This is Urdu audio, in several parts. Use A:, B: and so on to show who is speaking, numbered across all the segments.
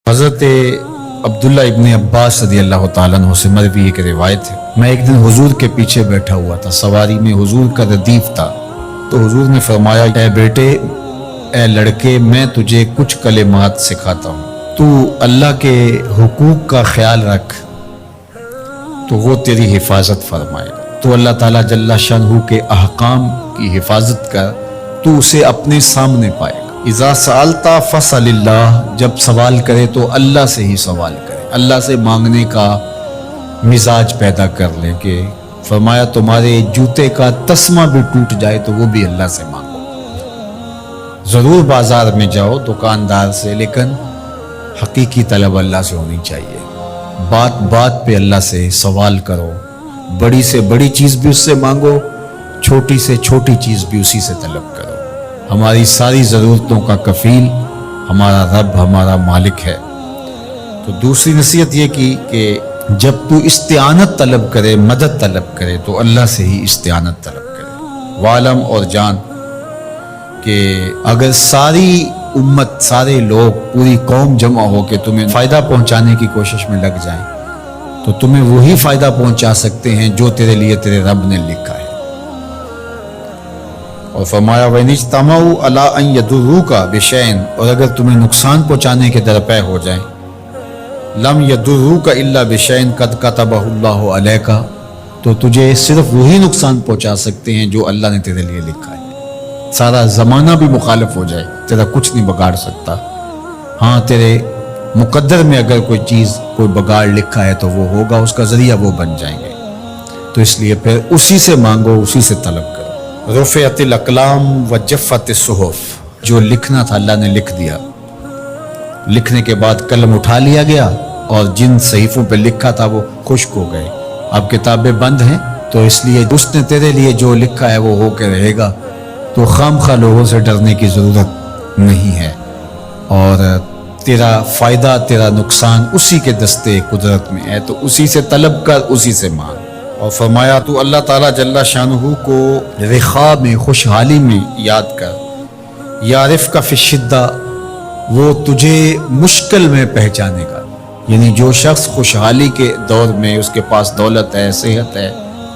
A: حضرت عبداللہ ابن عباس رضی اللہ تعالیٰ عنہ سے مروی ایک روایت ہے، میں ایک دن حضور کے پیچھے بیٹھا ہوا تھا، سواری میں حضور کا ردیف تھا، تو حضور نے فرمایا، اے بیٹے، اے لڑکے، میں تجھے کچھ کلمات سکھاتا ہوں، تو اللہ کے حقوق کا خیال رکھ تو وہ تیری حفاظت فرمائے گا۔ تو اللہ تعالیٰ جل شانہ کے احکام کی حفاظت کر تو اسے اپنے سامنے پائے گا۔ اذا سألت فاسأل اللہ، جب سوال کرے تو اللہ سے ہی سوال کرے، اللہ سے مانگنے کا مزاج پیدا کر لے، کہ فرمایا تمہارے جوتے کا تسمہ بھی ٹوٹ جائے تو وہ بھی اللہ سے مانگو۔ ضرور بازار میں جاؤ دکاندار سے، لیکن حقیقی طلب اللہ سے ہونی چاہیے۔ بات بات پہ اللہ سے سوال کرو، بڑی سے بڑی چیز بھی اس سے مانگو، چھوٹی سے چھوٹی چیز بھی اسی سے طلب کرو۔ ہماری ساری ضرورتوں کا کفیل ہمارا رب، ہمارا مالک ہے۔ تو دوسری نصیحت یہ کی کہ جب تو استعانت طلب کرے، مدد طلب کرے، تو اللہ سے ہی استعانت طلب کرے۔ وعلم، اور جان کہ اگر ساری امت، سارے لوگ، پوری قوم جمع ہو کے تمہیں فائدہ پہنچانے کی کوشش میں لگ جائیں تو تمہیں وہی فائدہ پہنچا سکتے ہیں جو تیرے لیے تیرے رب نے لکھا ہے۔ اور فرمایا وَإِنِ اجْتَمَعُوا عَلَىٰ أَن يَضُرُّوكَ بِشَيْءٍ، اور اگر تمہیں نقصان پہنچانے کے درپے ہو جائیں، لَمْ يَضُرُّوكَ إِلَّا بِشَيْءٍ قَدْ كَتَبَهُ اللَّهُ عَلَيْكَ، تو تجھے صرف وہی نقصان پہنچا سکتے ہیں جو اللہ نے تیرے لیے لکھا ہے۔ سارا زمانہ بھی مخالف ہو جائے، تیرا کچھ نہیں بگاڑ سکتا۔ ہاں، تیرے مقدر میں اگر کوئی چیز، کوئی بگاڑ لکھا ہے تو وہ ہوگا، اس کا ذریعہ وہ بن جائیں گے۔ تو اس لیے پھر اسی سے مانگو، اسی سے طلب کرو۔ رفعت الاقلام وجفت الصحف، جو لکھنا تھا اللہ نے لکھ دیا، لکھنے کے بعد قلم اٹھا لیا گیا، اور جن صحیفوں پہ لکھا تھا وہ خشک ہو گئے۔ اب کتابیں بند ہیں، تو اس لیے اس نے تیرے لیے جو لکھا ہے وہ ہو کے رہے گا، تو خام خواہ لوگوں سے ڈرنے کی ضرورت نہیں ہے، اور تیرا فائدہ، تیرا نقصان اسی کے دستے قدرت میں ہے، تو اسی سے طلب کر، اسی سے مانگ۔ اور فرمایا تو اللہ تعالیٰ جل شانہ کو رخاء میں، خوشحالی میں یاد کر، یعرف کا فی الشدہ، وہ تجھے مشکل میں پہچانے گا۔ یعنی جو شخص خوشحالی کے دور میں اس کے پاس دولت ہے، صحت ہے،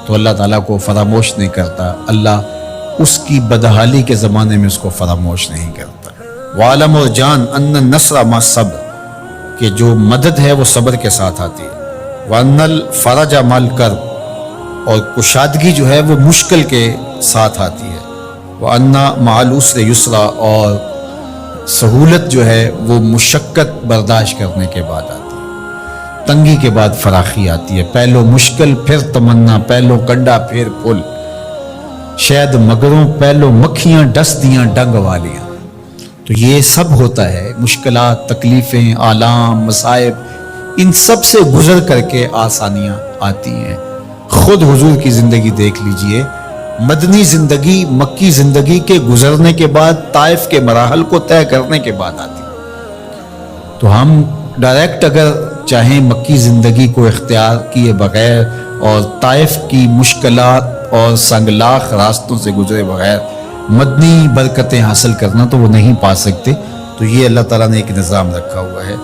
A: تو اللہ تعالیٰ کو فراموش نہیں کرتا، اللہ اس کی بدحالی کے زمانے میں اس کو فراموش نہیں کرتا۔ وعلم، اور جان، ان النصر مع الصبر، کہ جو مدد ہے وہ صبر کے ساتھ آتی ہے۔ وان الفرج مع الکرب، اور کشادگی جو ہے وہ مشکل کے ساتھ آتی ہے۔ وان مع العسر یسرا، اور سہولت جو ہے وہ مشقت برداشت کرنے کے بعد آتی ہے۔ تنگی کے بعد فراخی آتی ہے، پہلو مشکل پھر تمنا، پہلو کنڈا پھر پھول، شاید مگروں پہلو مکھیاں ڈس دیاں ڈنگ والیاں۔ تو یہ سب ہوتا ہے، مشکلات، تکلیفیں، آلام، مصائب، ان سب سے گزر کر کے آسانیاں آتی ہیں۔ خود حضور کی زندگی دیکھ لیجئے، مدنی زندگی مکی زندگی کے گزرنے کے بعد، طائف کے مراحل کو طے کرنے کے بعد آتی۔ تو ہم ڈائریکٹ اگر چاہیں مکی زندگی کو اختیار کیے بغیر اور طائف کی مشکلات اور سنگلاخ راستوں سے گزرے بغیر مدنی برکتیں حاصل کرنا، تو وہ نہیں پا سکتے۔ تو یہ اللہ تعالیٰ نے ایک نظام رکھا ہوا ہے۔